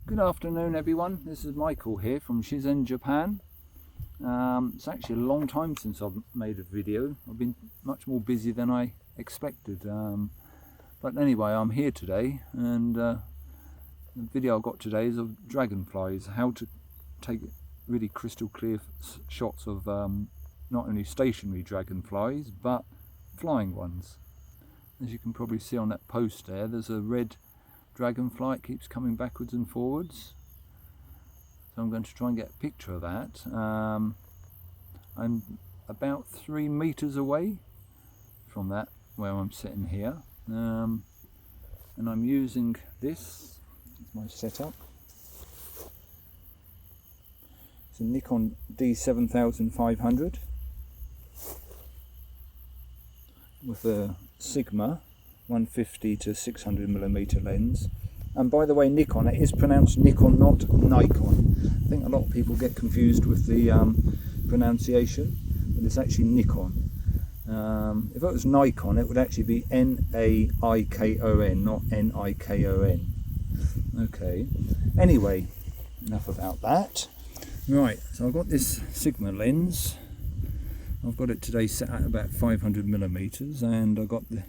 Good afternoon everyone, this is Michael here from Shizen, Japan. It's actually a long time since I've made a video. I've been much more busy than I expected. But anyway, I'm here today, and the video I've got today is of dragonflies, how to take really crystal clear shots of not only stationary dragonflies but flying ones. As you can probably see on that post there's a red dragonfly. It keeps coming backwards and forwards, so I'm going to try and get a picture of that. I'm about 3 meters away from that where I'm sitting here, and I'm using this as my setup. It's a Nikon D7500 with a Sigma 150 to 600mm lens. And by the way, Nikon, it is pronounced Nikon, not Nikon. I think a lot of people get confused with the pronunciation, but it's actually Nikon. If it was Nikon, it would actually be N-A-I-K-O-N, not N-I-K-O-N. Okay, anyway, enough about that. Right, so I've got this Sigma lens. I've got it today set at about 500mm, and I've got the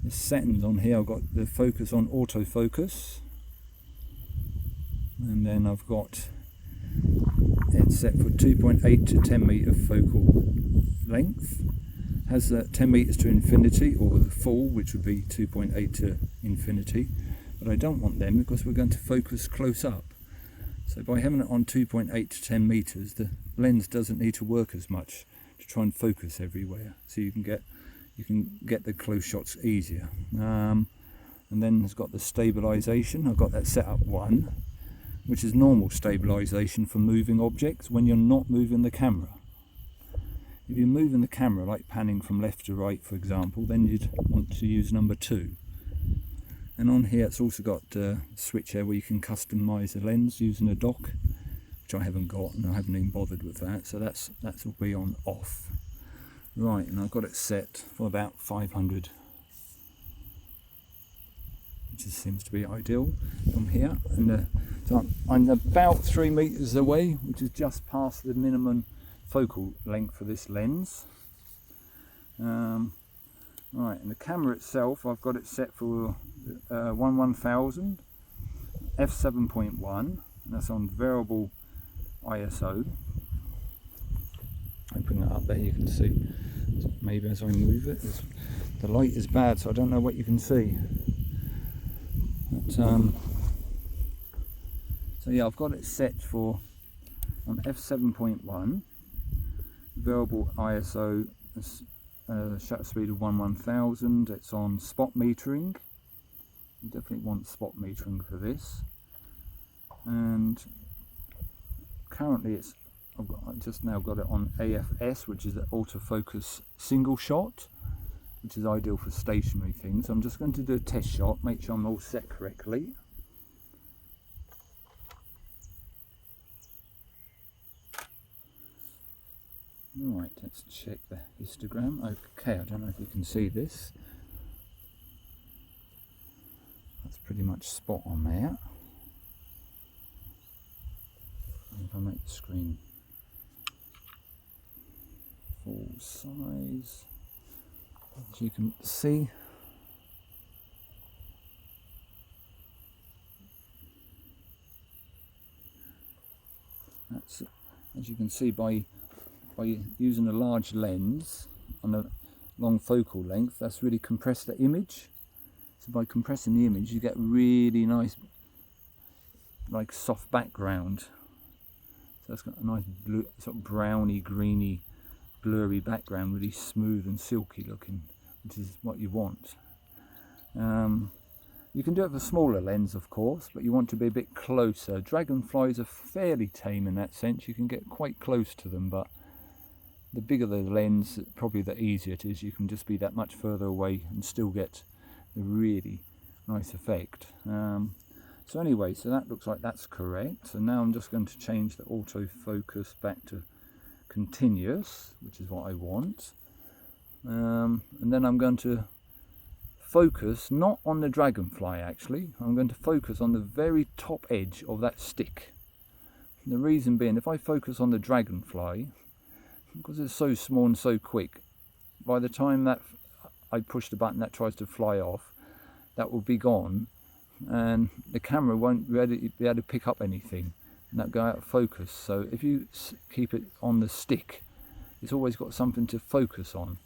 settings on here. I've got the focus on autofocus, and then I've got it set for 2.8 to 10 meter focal length. Has that 10 meters to infinity, or the full, which would be 2.8 to infinity, but I don't want them because we're going to focus close up. So by having it on 2.8 to 10 meters, the lens doesn't need to work as much to try and focus everywhere, so you can get the close shots easier. And then it's got the stabilization. I've got that set up 1, which is normal stabilization for moving objects when you're not moving the camera. If you're moving the camera, like panning from left to right, for example, then you'd want to use number 2. And on here it's also got a switch here where you can customize the lens using a dock, which I haven't got, and I haven't even bothered with that, so that's will be on off. Right, and I've got it set for about 500, which seems to be ideal from here. And so I'm about 3 meters away, which is just past the minimum focal length for this lens. Right, and the camera itself, I've got it set for 1/1000 f7.1, and that's on variable ISO. I bring it up there, you can see. Maybe as I move it, the light is bad, so I don't know what you can see. But, so yeah, I've got it set for on f7.1, variable ISO, shutter speed of 1/1000. It's on spot metering. You definitely want spot metering for this. And currently I've just now got it on AFS, which is the autofocus single shot, which is ideal for stationary things. I'm just going to do a test shot, make sure I'm all set correctly. Right, let's check the histogram. Okay, I don't know if you can see this. That's pretty much spot on there. If I make the screen full size, as you can see, that's, as you can see, by using a large lens on a long focal length, that's really compressed the image. So by compressing the image, you get really nice, like, soft background. So it's got a nice blue, sort of browny, greeny, blurry background, really smooth and silky looking, which is what you want. You can do it with a smaller lens, of course, but you want to be a bit closer. Dragonflies are fairly tame in that sense. You can get quite close to them, but the bigger the lens, probably the easier it is. You can just be that much further away and still get the really nice effect. So anyway, so that looks like that's correct. So now I'm just going to change the autofocus back to continuous, which is what I want. And then I'm going to focus not on the dragonfly actually, I'm going to focus on the very top edge of that stick. The reason being, if I focus on the dragonfly, because it's so small and so quick, by the time that I push the button that tries to fly off, that will be gone, and the camera won't be able to pick up anything, and that'll go out of focus. So if you keep it on the stick, it's always got something to focus on,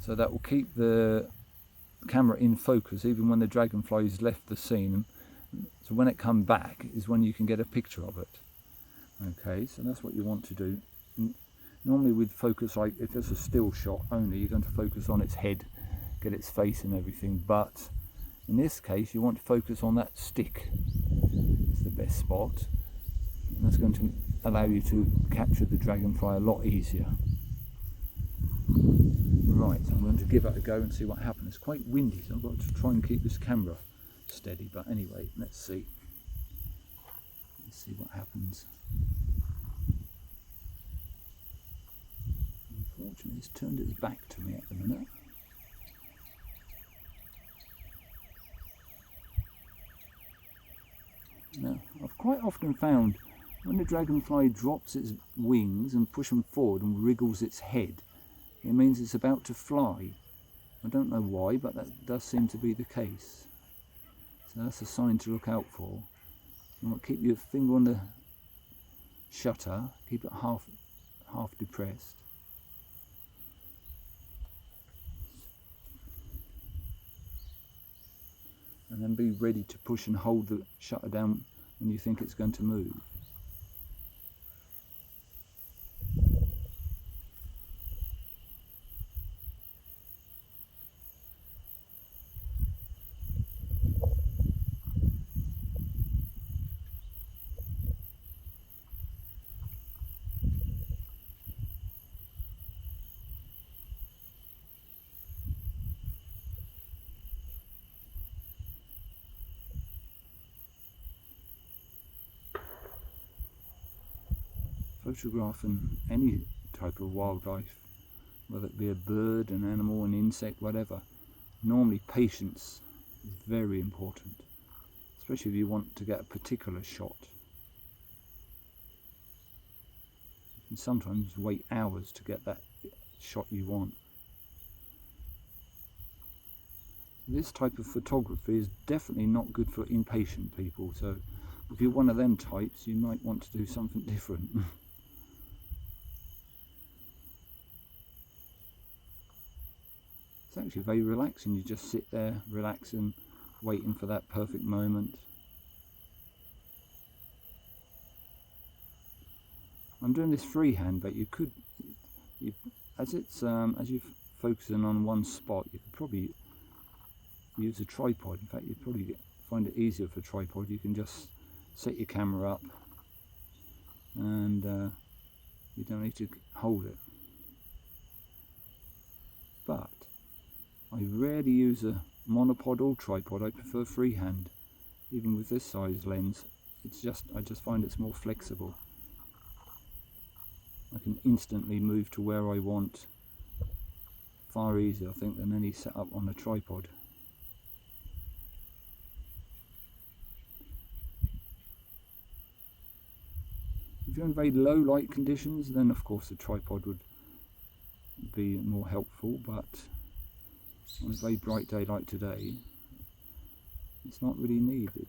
so that will keep the camera in focus even when the dragonfly's left the scene. So when it comes back is when you can get a picture of it. Okay, so that's what you want to do. Normally with focus, like if it's a still shot only, you're going to focus on its head, get its face and everything, but in this case you want to focus on that stick. It's the best spot, and that's going to allow you to capture the dragonfly a lot easier. Right, I'm going to give it a go and see what happens. It's quite windy, so I've got to try and keep this camera steady, but anyway, let's see. Let's see what happens. Unfortunately, it's turned its back to me at the minute. Now, I've quite often found when the dragonfly drops its wings and pushes them forward and wriggles its head, it means it's about to fly. I don't know why, but that does seem to be the case. So that's a sign to look out for. You want to keep your finger on the shutter, keep it half depressed. And then be ready to push and hold the shutter down when you think it's going to move. Photographing any type of wildlife, whether it be a bird, an animal, an insect, whatever, normally patience is very important, especially if you want to get a particular shot. You can sometimes wait hours to get that shot you want. This type of photography is definitely not good for impatient people, so if you're one of them types, you might want to do something different. It's actually very relaxing. You just sit there relaxing, waiting for that perfect moment. I'm doing this freehand, but you could, as you're focusing on one spot, you could probably use a tripod. In fact, you'd probably find it easier for a tripod. You can just set your camera up, and you don't need to hold it. But I rarely use a monopod or tripod. I prefer freehand, even with this size lens. I just find it's more flexible. I can instantly move to where I want far easier, I think, than any setup on a tripod. If you're in very low light conditions, then of course a tripod would be more helpful, but on a very bright day like today, it's not really needed.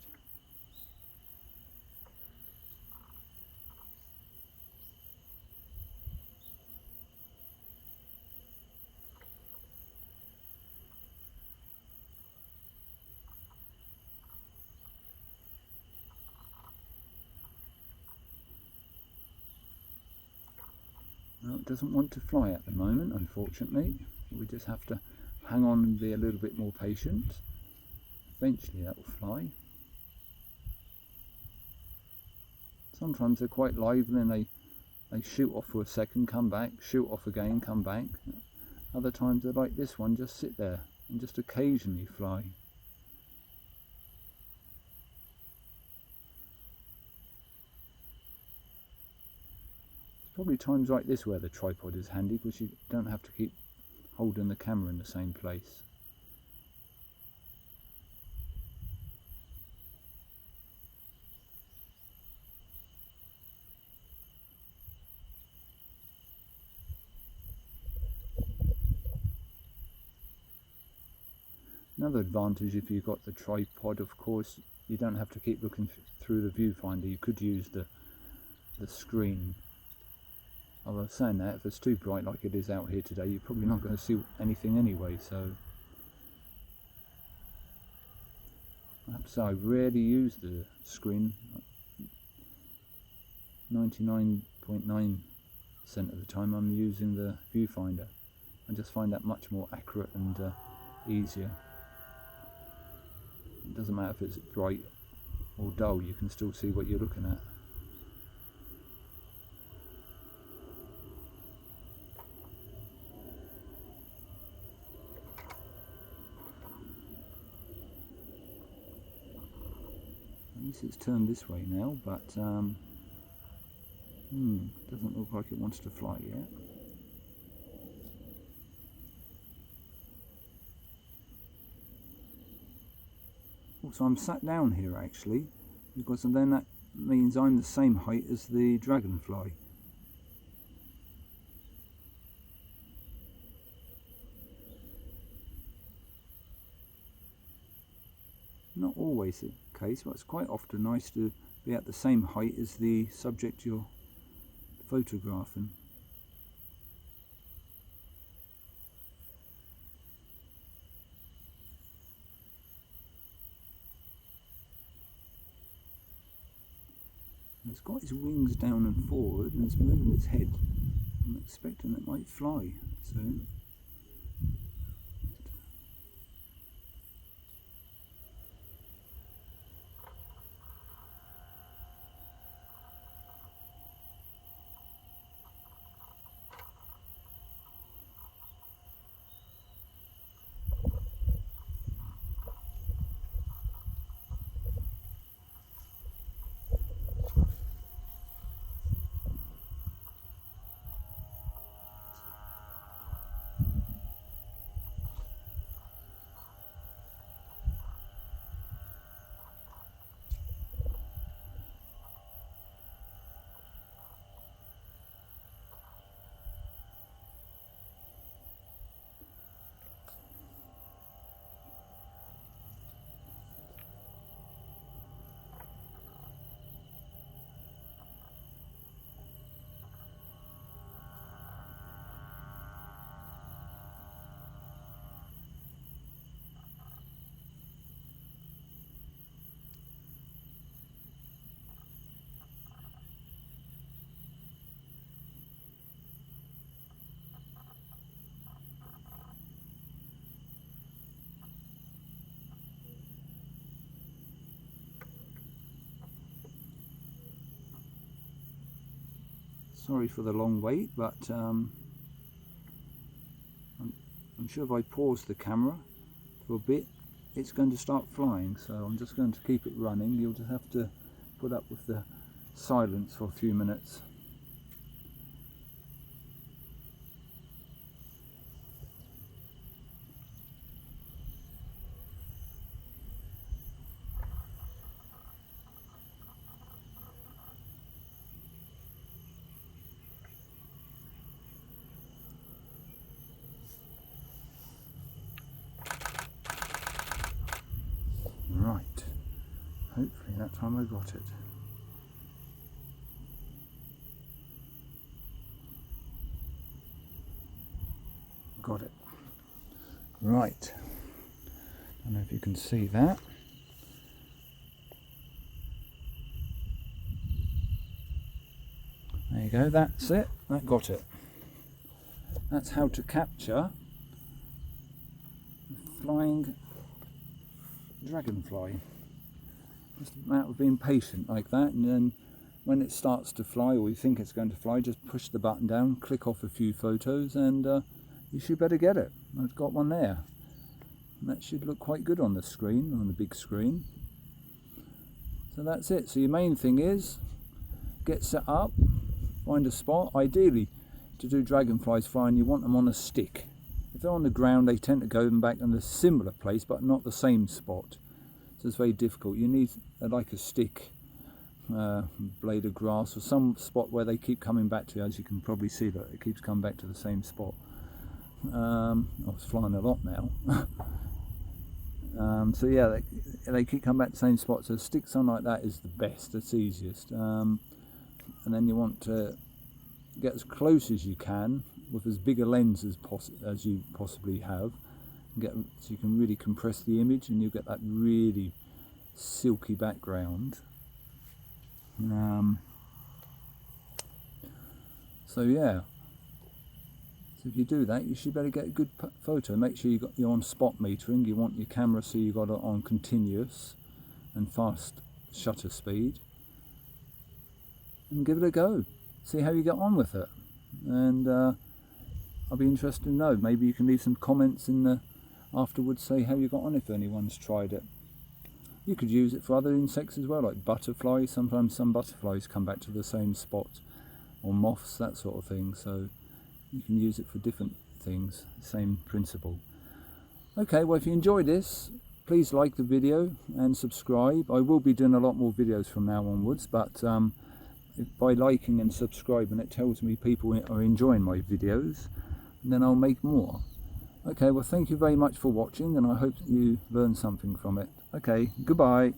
Well, it doesn't want to fly at the moment, unfortunately. We just have to hang on and be a little bit more patient. Eventually that will fly. Sometimes they're quite lively and they shoot off for a second, come back, shoot off again, come back. Other times they're like this one, just sit there and just occasionally fly. There's probably times like this where the tripod is handy, because you don't have to keep holding the camera in the same place. Another advantage, if you've got the tripod, of course, you don't have to keep looking through the viewfinder. You could use the screen. I was saying that if it's too bright like it is out here today, you're probably not going to see anything anyway, so I have to say I rarely use the screen. 99.9% of the time I'm using the viewfinder. I just find that much more accurate and easier. It doesn't matter if it's bright or dull, you can still see what you're looking at. At least it's turned this way now, but doesn't look like it wants to fly yet. Also, I'm sat down here actually, because then that means I'm the same height as the dragonfly. Not always the case, but it's quite often nice to be at the same height as the subject you're photographing. It's got its wings down and forward and it's moving its head. I'm expecting it might fly soon. Sorry for the long wait, but I'm sure if I pause the camera for a bit, it's going to start flying, so I'm just going to keep it running. You'll just have to put up with the silence for a few minutes. Right, hopefully that time I got it. Got it. Right, I don't know if you can see that. There you go, that's it, that got it. That's how to capture a flying dragonfly. Just a matter of being patient like that, and then when it starts to fly, or you think it's going to fly, just push the button down, click off a few photos, and you should better get it. I've got one there. And that should look quite good on the screen, on the big screen. So that's it. So your main thing is get set up, find a spot. Ideally, to do dragonflies flying, you want them on a stick. If they're on the ground, they tend to go back in a similar place, but not the same spot. So it's very difficult. You need like a stick, blade of grass, or some spot where they keep coming back to. As you can probably see, that it keeps coming back to the same spot. I was flying a lot now. So yeah, they keep coming back to the same spot. So stick something like that is the best, it's easiest. And then you want to get as close as you can with as big a lens as you possibly have. So you can really compress the image and you get that really silky background. So yeah, so if you do that, you should better get a good photo. Make sure you're on spot metering. You want your camera so you got it on continuous and fast shutter speed, and give it a go. See how you get on with it, and I'll be interested to know. Maybe you can leave some comments in the afterwards, say how you got on if anyone's tried it. You could use it for other insects as well, like butterflies. Sometimes some butterflies come back to the same spot, or moths, that sort of thing. So you can use it for different things, same principle. Okay, well if you enjoyed this, please like the video and subscribe. I will be doing a lot more videos from now onwards, but by liking and subscribing it tells me people are enjoying my videos, and then I'll make more. Okay, well thank you very much for watching, and I hope you learned something from it. Okay, goodbye.